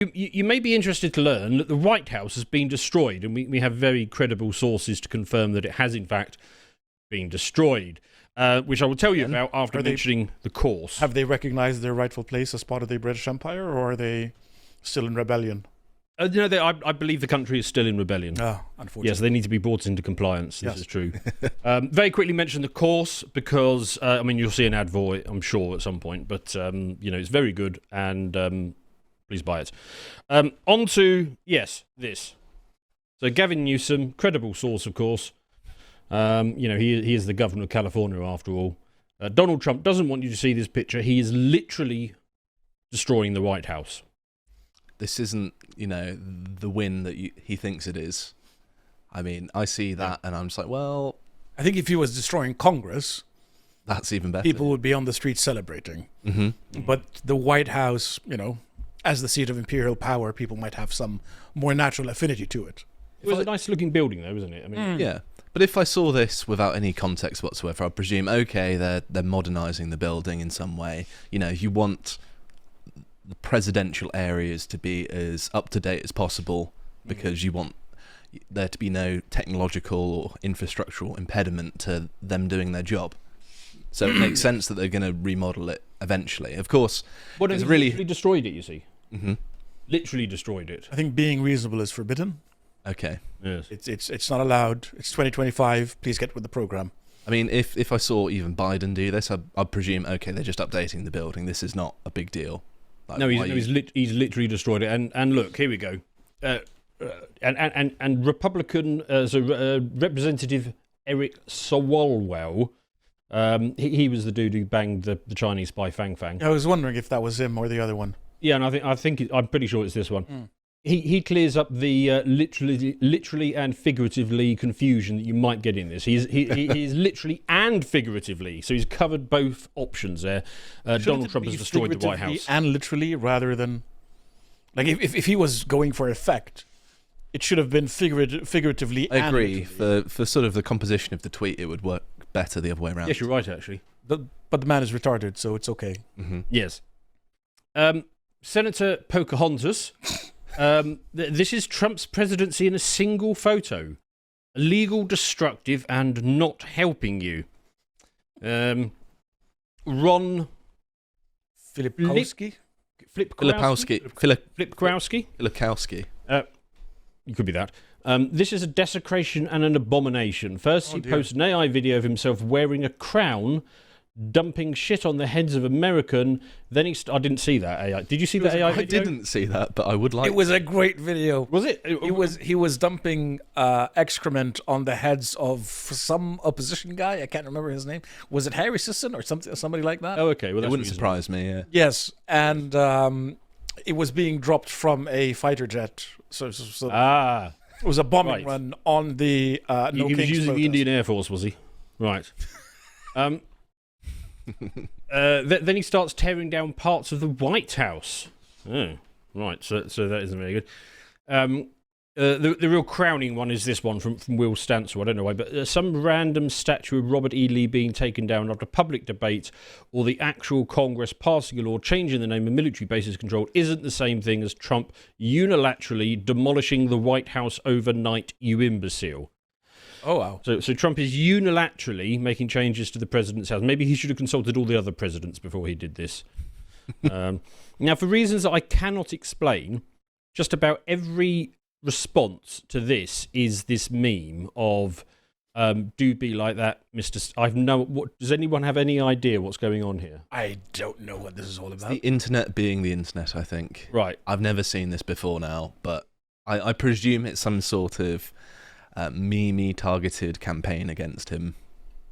You may be interested to learn that the White House has been destroyed, and we have very credible sources to confirm that it has, in fact, been destroyed, which I will tell you about after mentioning the course. Have they recognized their rightful place as part of the British Empire, or are they still in rebellion? I believe the country is still in rebellion. Unfortunately. Yes, they need to be brought into compliance. This Yes. is true. Very quickly mention the course because, you'll see an ad for it, I'm sure, at some point. But, it's very good, and please buy it. On to, this. So Gavin Newsom, credible source, of course. He is the governor of California, after all. Donald Trump doesn't want you to see this picture. He is literally destroying the White House. This isn't, the win that he thinks it is. I mean, I see that and I'm just like, well... I think if he was destroying Congress... That's even better. People would be on the streets celebrating. Mm-hmm. But the White House, as the seat of imperial power, people might have some more natural affinity to it. It was a nice-looking building, though, wasn't it? Yeah. But if I saw this without any context whatsoever, I'd presume, okay, they're modernising the building in some way. You want the presidential areas to be as up-to-date as possible because you want there to be no technological or infrastructural impediment to them doing their job. So it makes sense that they're going to remodel it eventually. Of course, it's really literally destroyed it, you see. Mm-hmm. Literally destroyed it. I think being reasonable is forbidden. Okay. Yes. It's not allowed. It's 2025. Please get with the program. I mean, if I saw even Biden do this, I'd presume, okay, they're just updating the building. This is not a big deal. He's literally destroyed it. And look, here we go. And Republican Representative Eric Swalwell, he was the dude who banged the Chinese spy Fang Fang. I was wondering if that was him or the other one. Yeah, and I'm pretty sure it's this one. He clears up the literally and figuratively confusion that you might get in this. He is literally and figuratively, so he's covered both options there. Donald Trump has destroyed the White House. And literally, rather than like if he was going for effect, it should have been figuratively. I agree. And literally. For sort of the composition of the tweet, it would work better the other way around. Yes, you're right, actually. But the man is retarded, so it's okay. Mm-hmm. Yes. Senator Pocahontas. This is Trump's presidency in a single photo. Illegal, destructive, and not helping you. Ron Filipkowski? Filipkowski. You could be that. This is a desecration and an abomination. First, he posted an AI video of himself wearing a crown, dumping shit on the heads of American. Then I didn't see that AI. Did you see that AI video? I didn't see that, but I would like. It was a great video. Was it? He was dumping excrement on the heads of some opposition guy. I can't remember his name. Was it Harry Sisson or somebody like that? Oh, okay. Well, it wouldn't surprise me. Yeah. Yes, and it was being dropped from a fighter jet. So it was a bombing run on the He was using the Indian Air Force, was he? Right. Then he starts tearing down parts of the White House. Oh, right. So that isn't very good. The real crowning one is this one from Will Stansel. I don't know why, but some random statue of Robert E. Lee being taken down after public debate or the actual Congress passing a law changing the name of military bases controlled isn't the same thing as Trump unilaterally demolishing the White House overnight, you imbecile. Oh, wow. So Trump is unilaterally making changes to the president's house. Maybe he should have consulted all the other presidents before he did this. Now, for reasons that I cannot explain, just about every response to this is this meme of do be like that, Mr. Does anyone have any idea what's going on here? I don't know what this is all about. The internet being the internet, I think. Right. I've never seen this before now, but I presume it's some sort of meme targeted campaign against him.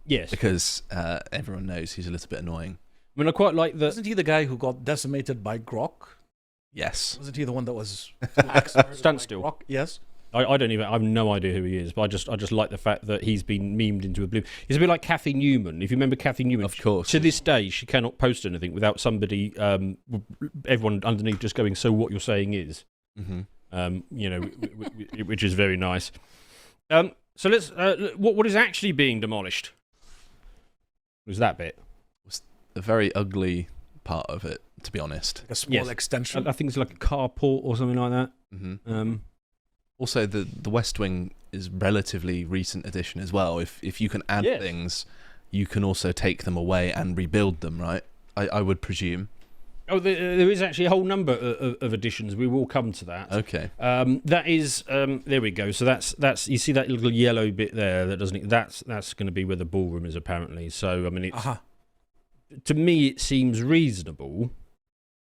Yes. Because everyone knows he's a little bit annoying. I mean, I quite like that. Wasn't he the guy who got decimated by Grok? Yes. Wasn't he the one that was Standstill? Yes. I have no idea who he is, but I just like the fact that he's been memed into oblivion. He's a bit like Kathy Newman. If you remember Kathy Newman, of course. To this day, she cannot post anything without somebody, everyone underneath just going, "So what you're saying is," which is very nice. So let's. What is actually being demolished? Was that bit? Was the very ugly part of it. to be honest. Like a small extension. I think it's like a carport or something like that. Mm-hmm. Also, the West Wing is relatively recent addition as well. If you can add things, you can also take them away and rebuild them, right? I would presume. Oh, there is actually a whole number of additions. We will come to that. Okay. That is there we go. So that's you see that little yellow bit there that doesn't. That's going to be where the ballroom is apparently. So I mean, it's to me it seems reasonable.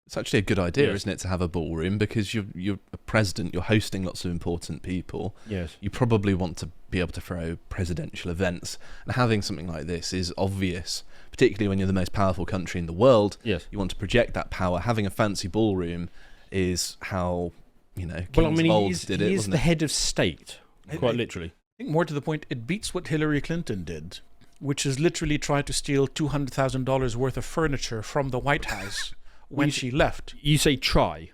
It's actually a good idea, isn't it, to have a ballroom, because you're a president, you're hosting lots of important people. Yes. You probably want to be able to throw presidential events, and having something like this is obvious, particularly when you're the most powerful country in the world. Yes. You want to project that power. Having a fancy ballroom is how, Kings of old did it, he is wasn't the it? head of state, quite literally. I think more to the point, it beats what Hillary Clinton did, which is literally try to steal $200,000 worth of furniture from the White House when she left. You say try.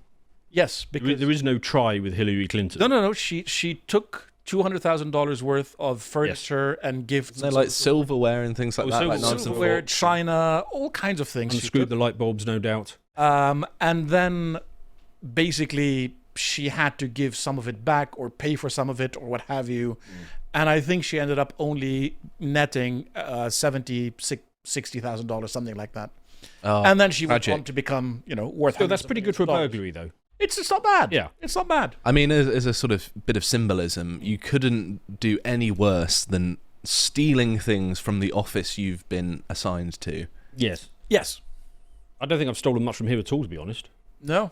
Yes, because There is no try with Hillary Clinton. No. She took $200,000 worth of furniture and gifts. They're like silverware and things like that, like knives and silverware, forks. china, all kinds of things. Unscrewed the light bulbs, no doubt. And then basically she had to give some of it back or pay for some of it or what have you. And I think she ended up only netting $60,000, something like that. Oh, and then she tragic. went on to become, worth. So that's pretty good for a $100 million. burglary, though. It's not bad. Yeah, it's not bad. I mean, as a sort of bit of symbolism, you couldn't do any worse than stealing things from the office you've been assigned to. Yes. Yes. I don't think I've stolen much from here at all, to be honest. No.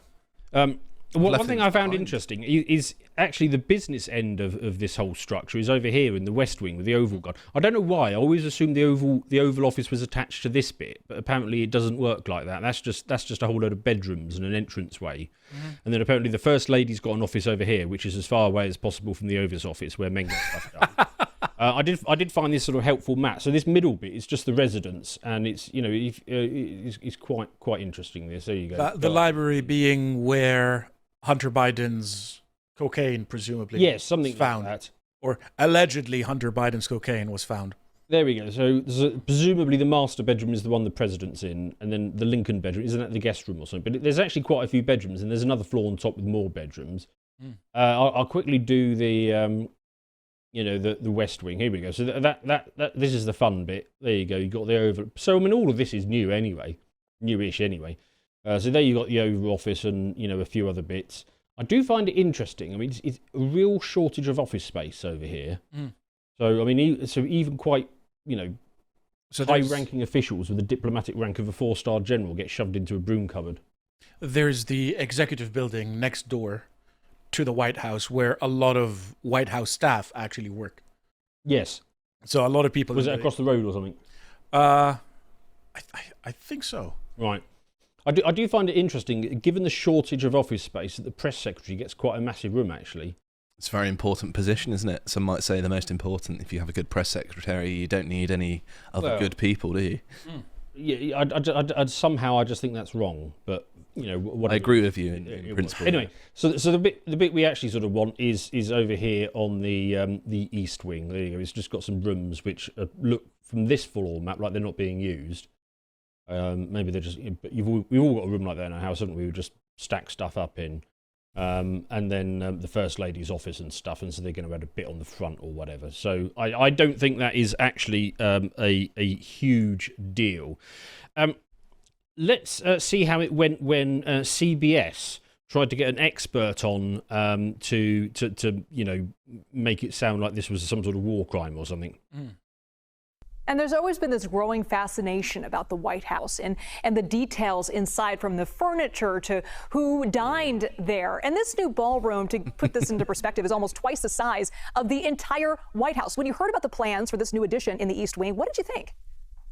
One thing I found interesting is actually the business end of this whole structure is over here in the West Wing with the Oval Guard. I don't know why. I always assumed the Oval Office was attached to this bit, but apparently it doesn't work like that. That's just a whole load of bedrooms and an entranceway. And then apparently the First Lady's got an office over here, which is as far away as possible from the Oval Office where men get stuff done. I did find this sort of helpful map. So this middle bit is just the residence, and it's it's quite interesting. This, there you go. The library being where Hunter Biden's cocaine presumably something was found, like that. Or allegedly Hunter Biden's cocaine was found. There we go. So presumably the master bedroom is the one the president's in, and then the Lincoln bedroom, isn't that the guest room or something? But there's actually quite a few bedrooms, and there's another floor on top with more bedrooms. I'll quickly do the the West Wing. Here we go. So that this is the fun bit. There you go. You got the Oval. So I mean, all of this is new anyway, newish anyway. So there you got the Oval Office and a few other bits. I do find it interesting. I mean, it's a real shortage of office space over here. So I mean, even quite so high-ranking officials with the diplomatic rank of a 4-star general get shoved into a broom cupboard. There's the executive building next door to the White House where a lot of White House staff actually work. Yes. So a lot of people... Was it across the road or something? I think so. Right. I do find it interesting, given the shortage of office space, that the press secretary gets quite a massive room, actually. It's a very important position, isn't it? Some might say the most important. If you have a good press secretary, you don't need any other good people, do you? Yeah, I somehow I just think that's wrong, but I agree with you in principle. Anyway, so the bit we actually sort of want is over here on the East Wing. There you go. It's just got some rooms which look from this floor map like they're not being used. Maybe they're just. We've all got a room like that in our house, haven't we? We just stack stuff up in. And then the First Lady's office and stuff, and so they're going to add a bit on the front or whatever. So I don't think that is actually a huge deal. Let's see how it went when CBS tried to get an expert on to make it sound like this was some sort of war crime or something. And there's always been this growing fascination about the White House and the details inside, from the furniture to who dined there. And this new ballroom, to put this into perspective, is almost twice the size of the entire White House. When you heard about the plans for this new addition in the East Wing, what did you think?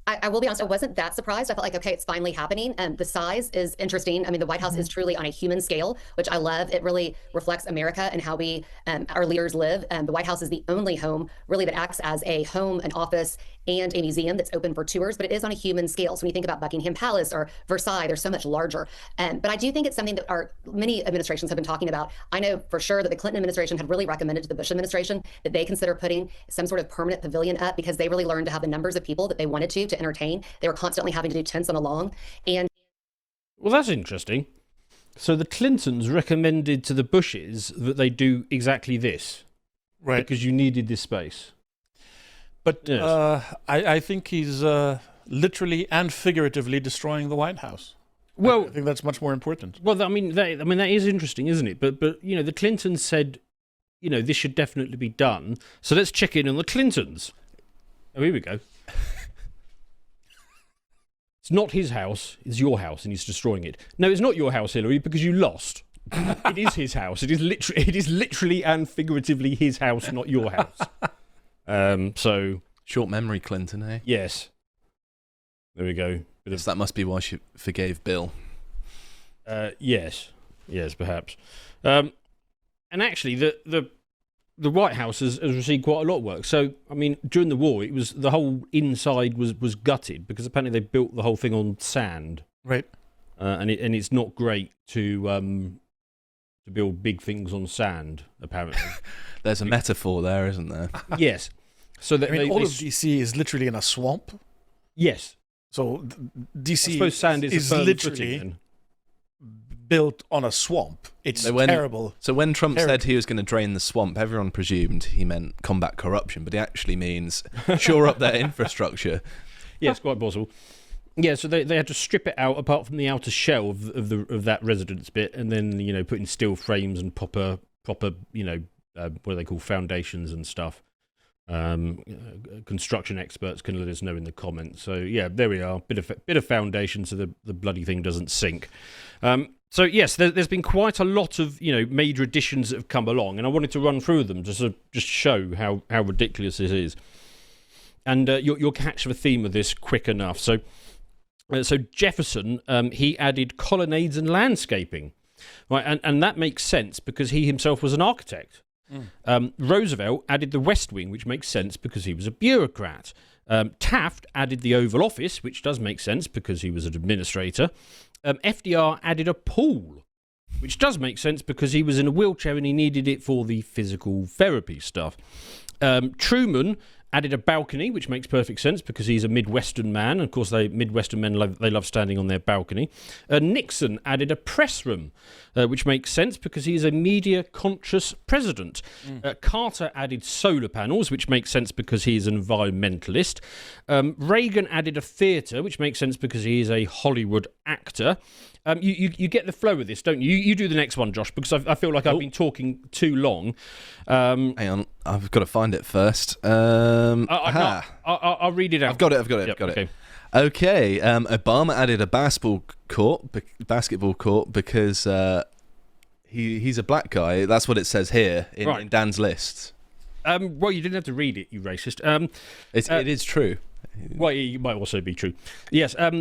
I will be honest, I wasn't that surprised. I felt like, okay, it's finally happening. The size is interesting. I mean, the White House is truly on a human scale, which I love. It really reflects America and how we, our leaders live. The White House is the only home really that acts as a home, an office, and a museum that's open for tours, but it is on a human scale. So when you think about Buckingham Palace or Versailles, they're so much larger. But I do think it's something that many administrations have been talking about. I know for sure that the Clinton administration had really recommended to the Bush administration that they consider putting some sort of permanent pavilion up, because they really learned to have the numbers of people that they wanted to entertain. They were constantly having to do tents on a lawn. And Well, that's interesting. So the Clintons recommended to the Bushes that they do exactly this. Right. Because you needed this space. But Yes. I think he's literally and figuratively destroying the White House. Well, I think that's much more important. Well, I mean, that is interesting, isn't it? But the Clintons said, this should definitely be done. So let's check in on the Clintons. Oh, here we go. It's not his house; it's your house, and he's destroying it. No, it's not your house, Hillary, because you lost. It is his house. It is literally and figuratively his house, not your house. So Short memory, Clinton, eh? yes, there we go. Yes, that must be why she forgave Bill. Yes, perhaps. And actually, the White House has received quite a lot of work. So, I mean, during the war, it was the whole inside was gutted because apparently they built the whole thing on sand, Right. and it's not great to build big things on sand. Apparently, There's a metaphor there, isn't there? yes. So that I mean, all of DC is literally in a swamp. yes. So DC I suppose sand is a firm literally footing then. built on a swamp. It's So when- terrible. So when Trump Terrible. said he was going to drain the swamp, everyone presumed he meant combat corruption, but he actually means shore up their infrastructure. Yes, quite possible. Yeah, so they had to strip it out apart from the outer shell of that residence bit, and then put in steel frames and proper what do they call foundations and stuff. Construction experts can let us know in the comments. So yeah, there we are. Bit of foundation so the bloody thing doesn't sink. So yes, there's been quite a lot of major additions that have come along, and I wanted to run through them just to show how ridiculous this is. And you'll catch the theme of this quick enough. So Jefferson, he added colonnades and landscaping, right? And that makes sense because he himself was an architect. Roosevelt added the West Wing, which makes sense because he was a bureaucrat. Taft added the Oval Office, which does make sense because he was an administrator. FDR added a pool, which does make sense because he was in a wheelchair and he needed it for the physical therapy stuff. Truman added a balcony, which makes perfect sense because he's a Midwestern man. Of course, Midwestern men love standing on their balcony. Nixon added a press room, which makes sense because he's a media-conscious president. Carter added solar panels, which makes sense because he's an environmentalist. Reagan added a theatre, which makes sense because he is a Hollywood actor. You get the flow of this, don't you? You do the next one, Josh, because I feel like I've been talking too long. Hang on, I've got to find it first. I'll read it out. I've got it. Yep, got okay. it. Okay. Obama added a basketball court because he's a black guy. That's what it says here in Dan's list. Well, you didn't have to read it, you racist. It is true. Well, it might also be true. Yes, I'll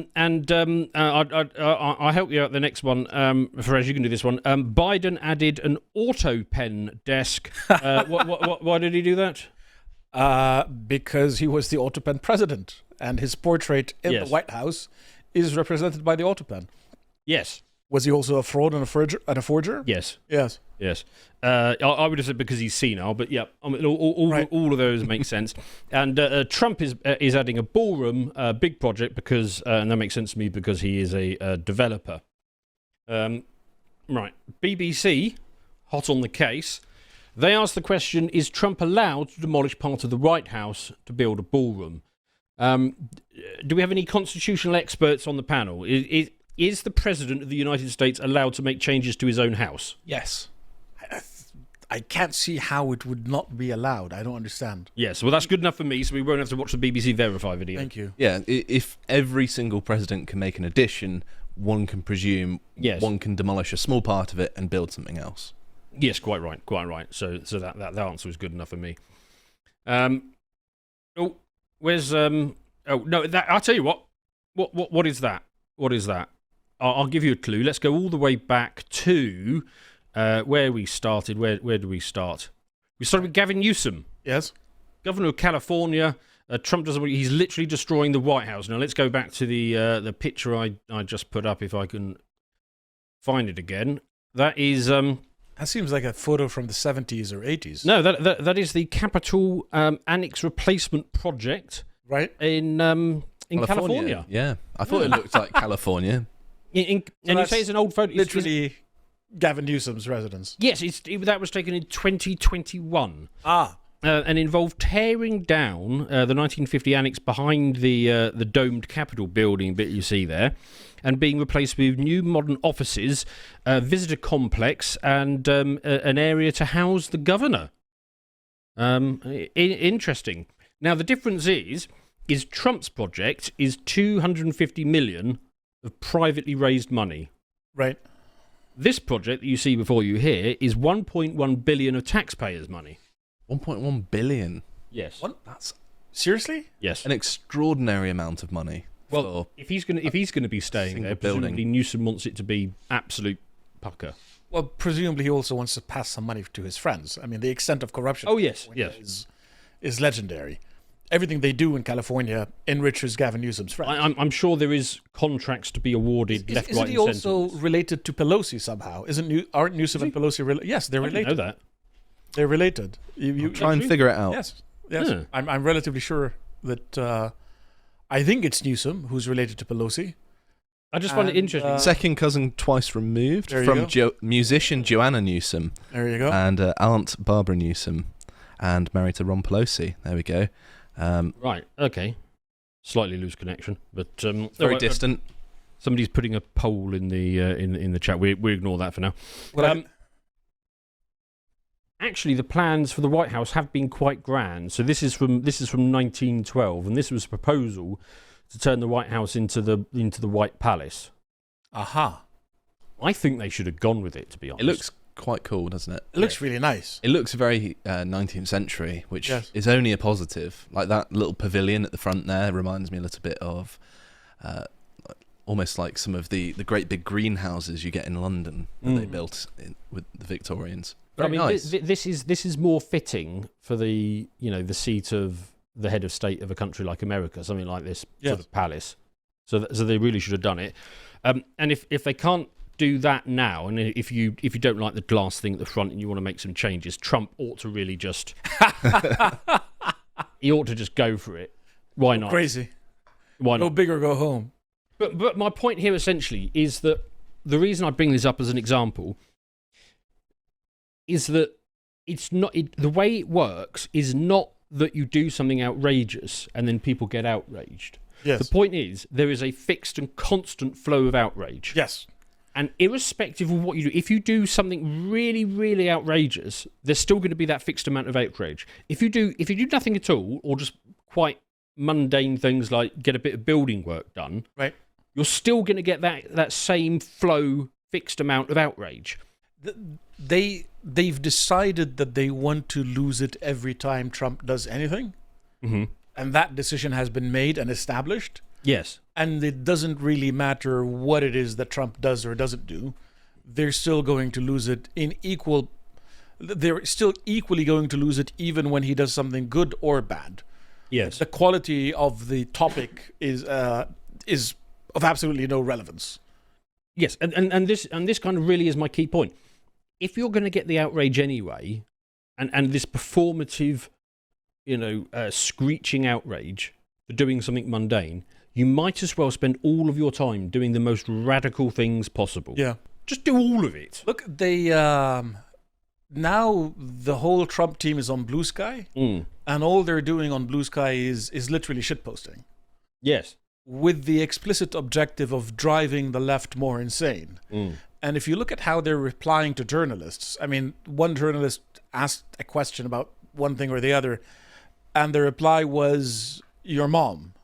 help you out the next one. Firas, you can do this one. Biden added an auto pen desk. Why did he do that? Because he was the autopen president, and his portrait in the White House is represented by the autopen. Yes. Was he also a fraud and a forger? Yes. Yes. Yes. I would have said because he's senile, but yeah, I mean, all of those make sense. And Trump is adding a ballroom, big project, because and that makes sense to me because he is a developer. Right. BBC, hot on the case. They asked the question, is Trump allowed to demolish part of the White House to build a ballroom? Do we have any constitutional experts on the panel? Is the President of the United States allowed to make changes to his own house? Yes. I can't see how it would not be allowed. I don't understand. Yes, well, that's good enough for me, so we won't have to watch the BBC Verify video. Thank you. Yeah, if every single president can make an addition, one can presume one can demolish a small part of it and build something else. Yes, quite right. So that answer was good enough for me. Where's oh no, that I'll tell you what is that? What is that? I'll give you a clue. Let's go all the way back to where we started. Where do we start? We started with Gavin Newsom. Yes. Governor of California. Trump doesn't. He's literally destroying the White House. Now let's go back to the picture I just put up if I can find it again. That is that seems like a photo from the 70s or 80s. No, that is the Capitol Annex Replacement Project. Right. In California. Yeah, I thought it looked like California. And you that's say it's an old photo. Literally, Gavin Newsom's residence. Yes, that was taken in 2021. And involved tearing down the 1950 annex behind the domed Capitol building bit you see there, and being replaced with new modern offices, visitor complex, and an area to house the governor. Interesting. Now the difference is Trump's project is 250 million of privately raised money. Right. This project that you see before you here is 1.1 billion of taxpayers' money. 1.1 billion. Yes. What? That's Seriously? Yes. an extraordinary amount of money. Well, if he's going to be staying single there, presumably building. Newsom wants it to be absolute pucker. Well, presumably he also wants to pass some money to his friends. I mean, the extent of corruption. Oh yes, yes. Is legendary. Everything they do in California enriches Gavin Newsom's friends. I'm sure there is contracts to be awarded left, Isn't right, he and also centre. related to Pelosi somehow? Aren't Newsom and Pelosi related? Yes, they're I didn't related. know that. They're related. You Try and figure it out. Yes. Yeah. I'm relatively sure that. I think it's Newsom who's related to Pelosi. I just find it And, interesting. Second cousin twice removed There you from go. musician Joanna Newsom There you go. and Aunt Barbara Newsom, and married to Ron Pelosi. There we go. Right. Okay. Slightly loose connection, but Very distant. Somebody's putting a poll in the chat. We ignore that for now. Well, Actually, the plans for the White House have been quite grand. So this is from 1912, and this was a proposal to turn the White House into the White Palace. aha. I think they should have gone with it, to be honest. It looks quite cool, doesn't it? It looks really nice. It looks very 19th century, which Yes. is only a positive. Like that little pavilion at the front there reminds me a little bit of almost like some of the great big greenhouses you get in London that they built with the Victorians. But Very I mean, nice. this is more fitting for the seat of the head of state of a country like America, something like this sort of palace. So they really should have done it. And if they can't do that now, and if you don't like the glass thing at the front and you want to make some changes, Trump ought to really just he ought to just go for it. Why not? Crazy. Why Go not? big or go home. But my point here essentially is that the reason I bring this up as an example is that it's not the way it works is not that you do something outrageous and then people get outraged. Yes. The point is there is a fixed and constant flow of outrage. Yes. And irrespective of what you do, if you do something really, really outrageous, there's still going to be that fixed amount of outrage. If you do nothing at all, or just quite mundane things like get a bit of building work done, Right. you're still going to get that same flow, fixed amount of outrage. They've decided that they want to lose it every time Trump does anything, and that decision has been made and established. Yes. And it doesn't really matter what it is that Trump does or doesn't do. They're still going to lose it in equal. They're still equally going to lose it even when he does something good or bad. Yes. The quality of the topic is of absolutely no relevance. Yes, and this kind of really is my key point. If you're going to get the outrage anyway, and this performative, screeching outrage for doing something mundane, you might as well spend all of your time doing the most radical things possible. Yeah. Just do all of it. Look, they now the whole Trump team is on Blue Sky, and all they're doing on Blue Sky is literally shitposting, Yes. with the explicit objective of driving the left more insane. And if you look at how they're replying to journalists, I mean, one journalist asked a question about one thing or the other, and the reply was, "Your mom."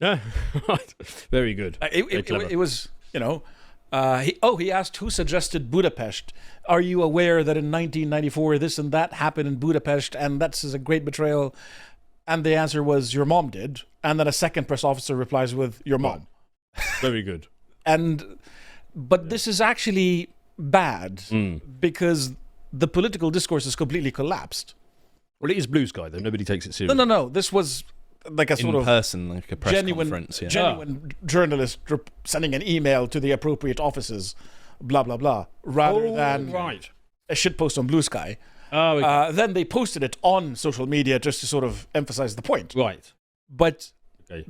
Yeah. Right. Very good. Very clever. It was, he asked who suggested Budapest. Are you aware that in 1994 this and that happened in Budapest, and that's a great betrayal? And the answer was, your mom did. And then a second press officer replies with, your mom. Very good. But this is actually bad because the political discourse has completely collapsed. Well, it is Blue Sky, though. Nobody takes it seriously. No. This was like a sort In of person, like a press conference. Yeah. genuine journalist sending an email to the appropriate offices, blah, blah, blah, rather than right. a shitpost on Blue Sky. Oh, okay. Then they posted it on social media just to sort of emphasize the point. Right. But Okay.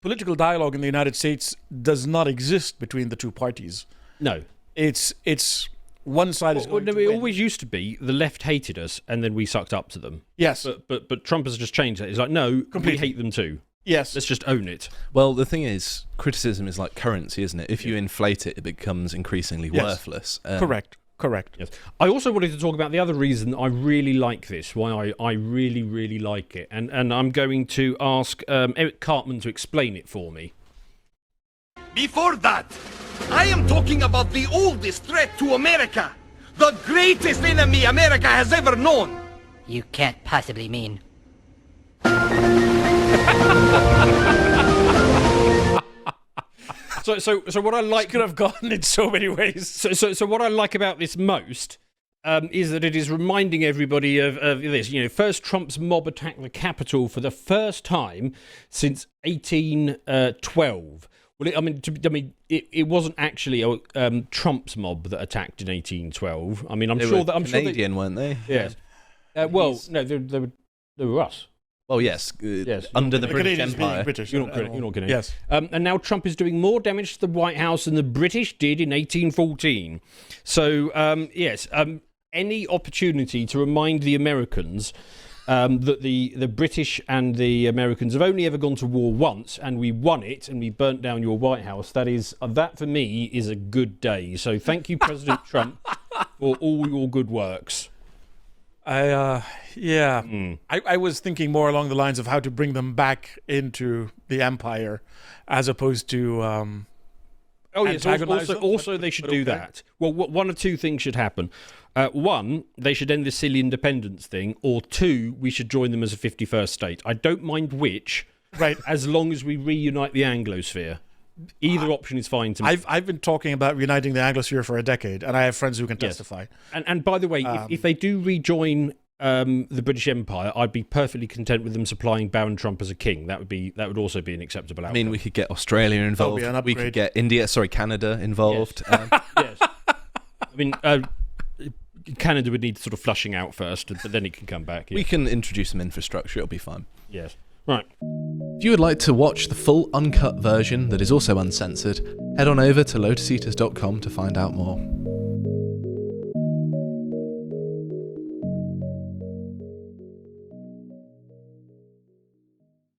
political dialogue in the United States does not exist between the two parties. No. It's one side is going to it win. always used to be the left hated us and then we sucked up to them. Yes. But Trump has just changed that. He's like, no, Completely. we hate them too. Yes. Let's just own it. Well, the thing is, criticism is like currency, isn't it? If you inflate it, it becomes increasingly Yes. worthless. Correct. Yes. I also wanted to talk about the other reason I really like this, why I really, really like it. And I'm going to ask Eric Cartman to explain it for me. Before that, I am talking about the oldest threat to America. The greatest enemy America has ever known. You can't possibly mean. So what I like Could have gone in so many ways. So what I like about this most is that it is reminding everybody of this. You know, first Trump's mob attacked the Capitol for the first time since 1812. Well, it wasn't actually Trump's mob that attacked in 1812. I mean, I'm They sure were that Canadian, weren't they? Yes. Well, no, they were us. Well, yes. Yes. Under the The British Canadians being Empire. British. You're not Canadian. Yes. And now Trump is doing more damage to the White House than the British did in 1814. So, yes, any opportunity to remind the Americans that the British and the Americans have only ever gone to war once, and we won it, and we burnt down your White House. That for me is a good day. So thank you, President Trump, for all your good works. I was thinking more along the lines of how to bring them back into the empire, as opposed to Oh yes, antagonize them, also they should do okay. that. Well, one or two things should happen. One, they should end the silly independence thing, or two, we should join them as a 51st state. I don't mind which, right. as long as we reunite the Anglosphere. Either option is fine to me. I've been talking about reuniting the Anglosphere for a decade, and I have friends who can testify. And by the way, if they do rejoin the British Empire, I'd be perfectly content with them supplying Baron Trump as a king. That would also be an acceptable outcome. I mean, we could get Australia involved. be an We could upgrade. get Canada involved. Yes. I mean, Canada would need sort of flushing out first, but then it can come back. Yeah. We can introduce some infrastructure. It'll be fine. Yes. Right. If you would like to watch the full uncut version that is also uncensored, head on over to lotuseaters.com to find out more.